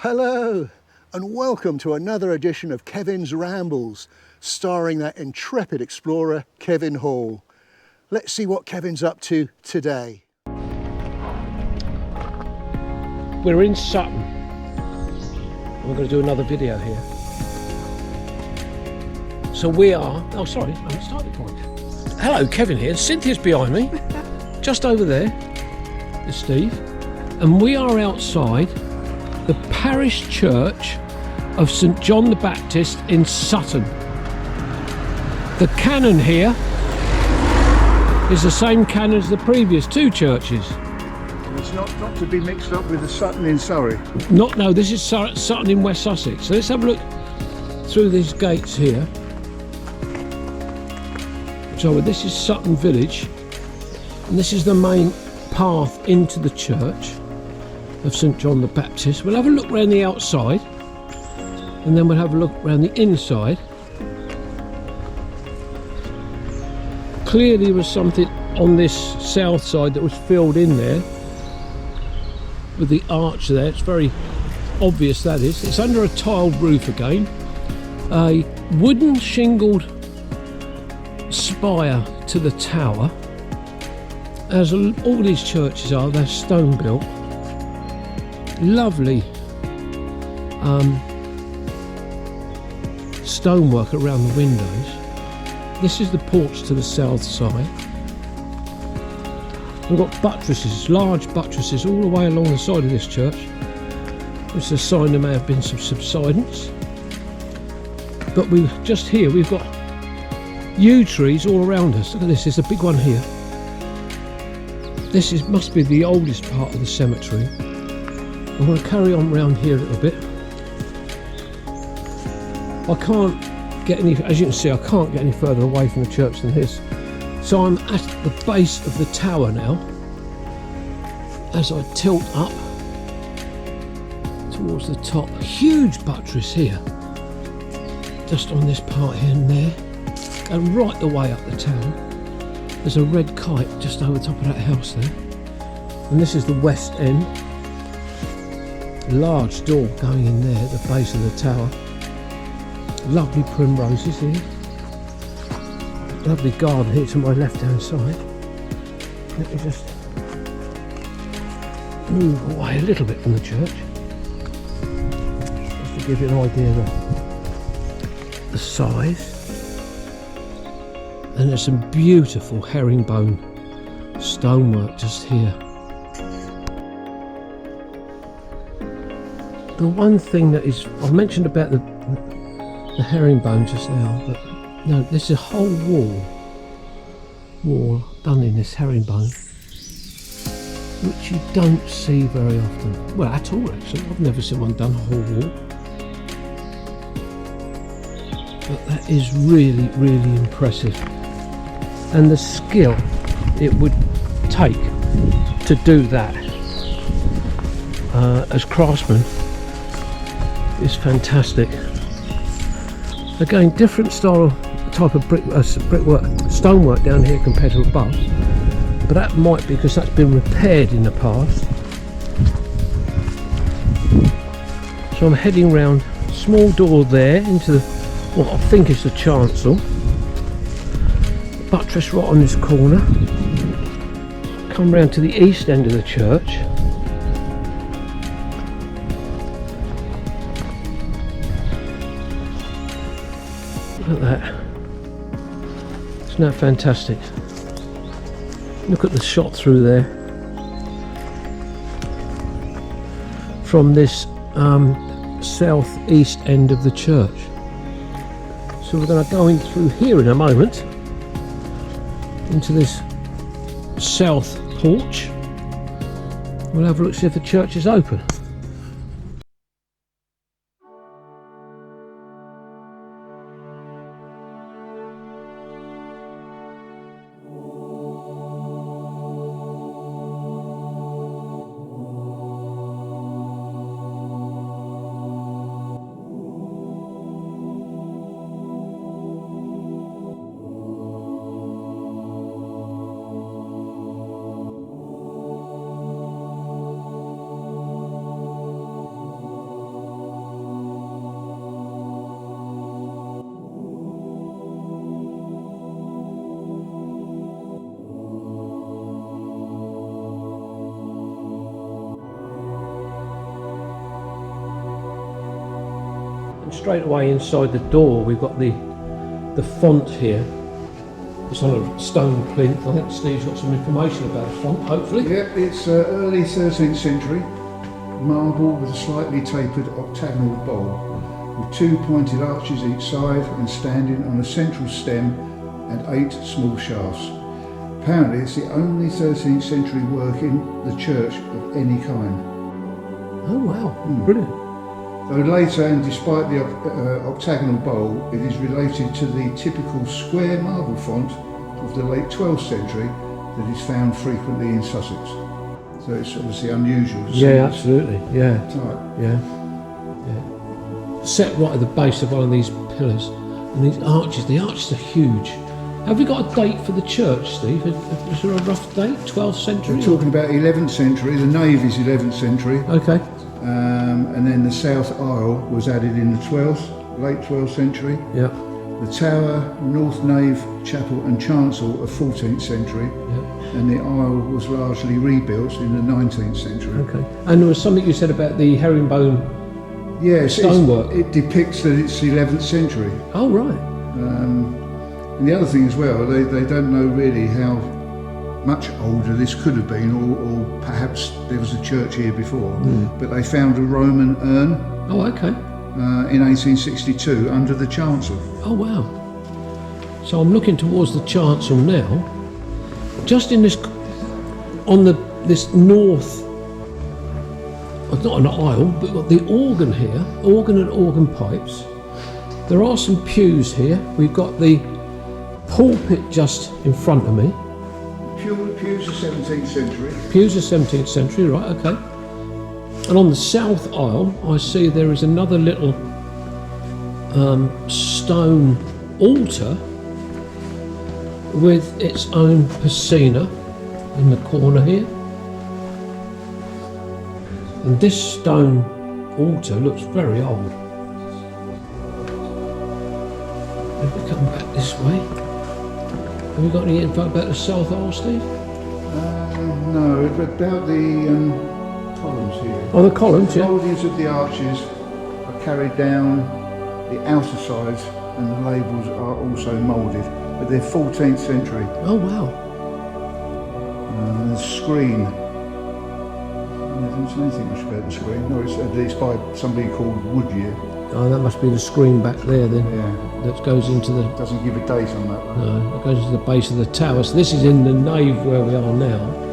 Hello and welcome to another edition of Kevin's Rambles, starring that intrepid explorer Kevin Hall. Let's see what Kevin's up to today. We're in Sutton. We're going to do another video here. So we are, oh sorry, I haven't started quite. Hello, Kevin here. Cynthia's behind me, just over there is Steve. And we are outside the parish church of St John the Baptist in Sutton. The canon here is the same canon as the previous two churches. It's not to be mixed up with the Sutton in Surrey. No, this is Sutton in West Sussex. So let's have a look through these gates here. So this is Sutton village, and this is the main path into the church of St John the Baptist. We'll have a look around the outside and then we'll have a look around the inside. Clearly there was something on this south side that was filled in there with the arch there. It's very obvious that is. It's under a tiled roof again. A wooden shingled spire to the tower. As all these churches are, they're stone built. Lovely stonework around the windows. This is the porch to the south side. We've got buttresses, large buttresses all the way along the side of this church, which is a sign there may have been some subsidence. But we've just here, we've got yew trees all around us. Look at this, there's a big one here. This must be the oldest part of the cemetery. I'm going to carry on round here a little bit. I can't get any, as you can see, I can't get any further away from the church than this. So I'm at the base of the tower now. As I tilt up towards the top, huge buttress here, just on this part here and there, and right the way up the tower. There's a red kite just over the top of that house there, and this is the west end. Large door going in there at the base of the tower. Lovely primroses here. Lovely garden here to my left hand side. Let me just move away a little bit from the church, just to give you an idea of the size. And there's some beautiful herringbone stonework just here. The one thing that is, I mentioned about the herringbone just now, but no, there's a whole wall done in this herringbone, which you don't see very often. Well, at all actually. I've never seen one done a whole wall. But that is really, really impressive. And the skill it would take to do that as craftsmen is fantastic. Again, different style, type of brickwork, stonework down here compared to above, but that might be because that's been repaired in the past. So I'm heading round, small door there into what I think is the chancel. Buttress right on this corner. Come round to the east end of the church. Look at that. Isn't that fantastic? Look at the shot through there from this south-east end of the church. So we're going to go in through here in a moment into this south porch. We'll have a look, see if the church is open. straight away inside the door we've got the font here. It's on a stone plinth. I think Steve's got some information about the font, hopefully. Yep, it's early 13th century marble with a slightly tapered octagonal bowl with 2 pointed arches each side and standing on a central stem and 8 small shafts. Apparently it's the only 13th century work in the church of any kind. Oh wow, brilliant. Though later, and despite the octagonal bowl, it is related to the typical square marble font of the late 12th century that is found frequently in Sussex. So it's obviously unusual. Yeah, absolutely. Yeah. Type. Yeah. Set right at the base of one of these pillars, and these arches. The arches are huge. Have we got a date for the church, Steve? Is there a rough date? 12th century? We're talking about 11th century. The nave is 11th century. Okay. And then the south aisle was added in the late 12th century. Yeah. The tower, north nave, chapel and chancel are 14th century. Yeah. And the aisle was largely rebuilt in the 19th century. Okay. And there was something you said about the herringbone stonework. It depicts that it's 11th century. Oh, right. And the other thing as well, they don't know really how much older this could have been, or perhaps there was a church here before, but they found a Roman urn in 1862 under the chancel. Oh wow. So I'm looking towards the chancel now. Just in this, this north, not an aisle, but we've got the organ here, organ and organ pipes. There are some pews here. We've got the pulpit just in front of me. Pews are 17th century. Pews are 17th century, right, okay. And on the south aisle, I see there is another little stone altar with its own piscina in the corner here. And this stone altar looks very old. If we come back this way, have we got any info about the south aisle, Steve? No, about the columns here. Oh, the columns, The yeah. mouldings of the arches are carried down the outer sides, and the labels are also moulded, but they're 14th century. Oh, wow. The screen. I didn't say anything much about the screen. No, it's by somebody called Woodyear. Oh, that must be the screen back there then. Yeah. That goes into the... Doesn't give a date on that one. No, it goes to the base of the tower. So this is in the nave where we are now.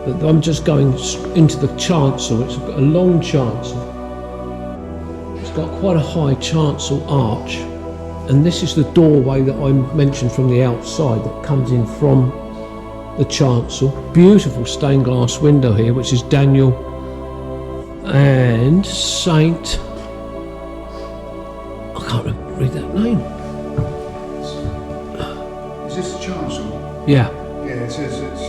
But I'm just going into the chancel. It's a long chancel. It's got quite a high chancel arch. And this is the doorway that I mentioned from the outside that comes in from the chancel. Beautiful stained glass window here, which is Daniel and Saint... I can't read that name. Is this the chancel? Yeah. Yeah, it says it's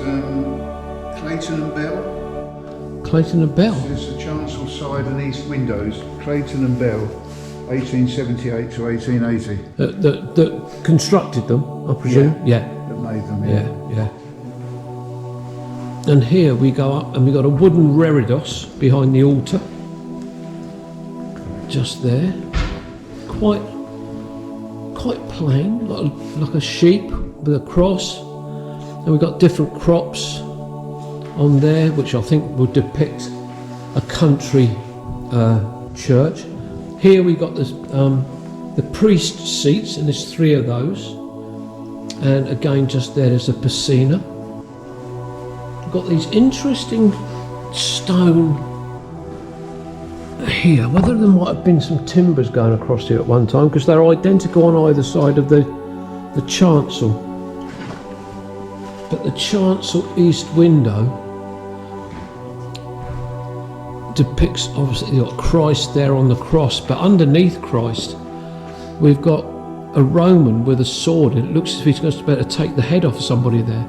Clayton and Bell. Clayton and Bell. There's the chancel side and east windows. Clayton and Bell, 1878 to 1880. That constructed them, I presume? Yeah. That made them, Yeah. And here we go up and we've got a wooden reredos behind the altar. Just there. Quite plain, like a sheep with a cross. And we've got different crops on there, which I think will depict a country church. Here we got the priest seats, and there's 3 of those. And again, just there's a piscina. We've got these interesting stone here. Whether there might have been some timbers going across here at one time, because they're identical on either side of the chancel. But the chancel east window depicts, obviously you've got Christ there on the cross, but underneath Christ we've got a Roman with a sword, and it looks as if he's going to better take the head off somebody there.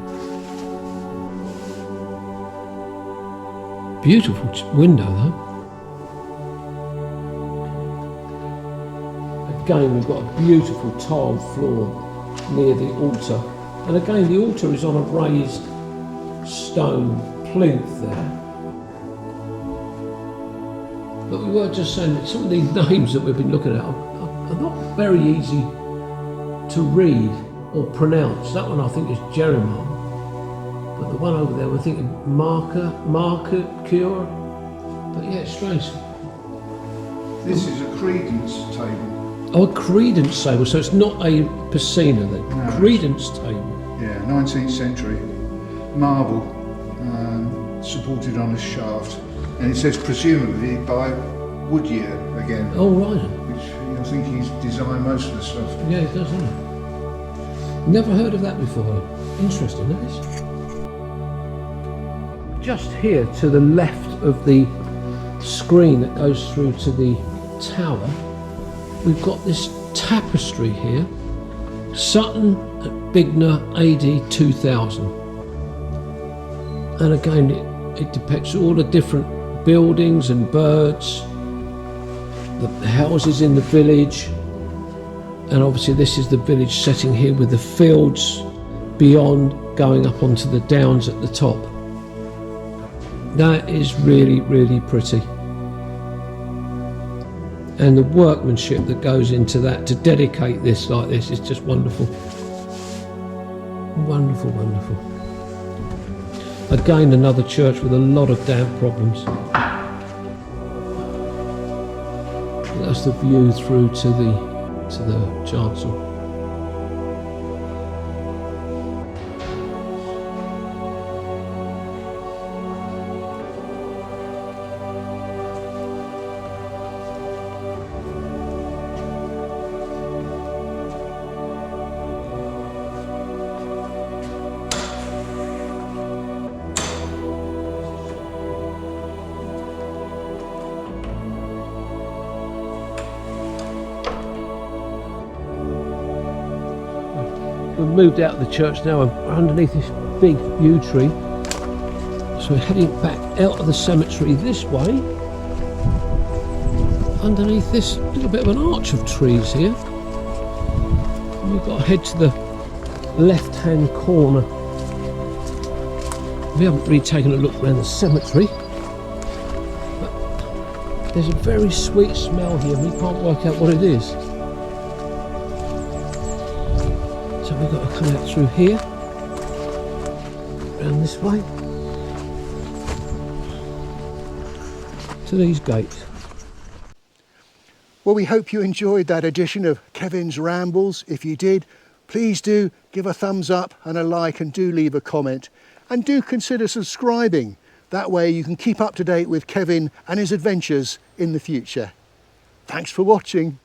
Beautiful window though. Again, we've got a beautiful tiled floor near the altar, and again the altar is on a raised stone plinth there. But we were just saying that some of these names that we've been looking at are not very easy to read or pronounce. That one I think is Jeremiah, but the one over there we're thinking Marker, Cure. But yeah, it's strange. This is a credence table. Oh, a credence table, so it's not a piscina then. No, credence table. Yeah, 19th century. Marble, supported on a shaft. And it says presumably by Woodyear again. Oh, right. Which I think he's designed most of the stuff. Yeah, it does, doesn't it? Never heard of that before. Interesting, that is. Just here to the left of the screen that goes through to the tower, we've got this tapestry here. Sutton at Bignor AD 2000. And again, it depicts all the different buildings and birds, the houses in the village, and obviously this is the village setting here with the fields beyond going up onto the downs at the top. That is really, really pretty. And the workmanship that goes into that to dedicate this like this is just wonderful. Wonderful, wonderful. Again, another church with a lot of damp problems. That's the view through to the chancel. We've moved out of the church now and we're underneath this big yew tree. So we're heading back out of the cemetery this way, underneath this little bit of an arch of trees here. And we've got to head to the left-hand corner. We haven't really taken a look around the cemetery, but there's a very sweet smell here. We can't work out what it is. So we've got to come out through here, around this way, to these gates. Well, we hope you enjoyed that edition of Kevin's Rambles. If you did, please do give a thumbs up and a like, and do leave a comment. And do consider subscribing. That way you can keep up to date with Kevin and his adventures in the future. Thanks for watching.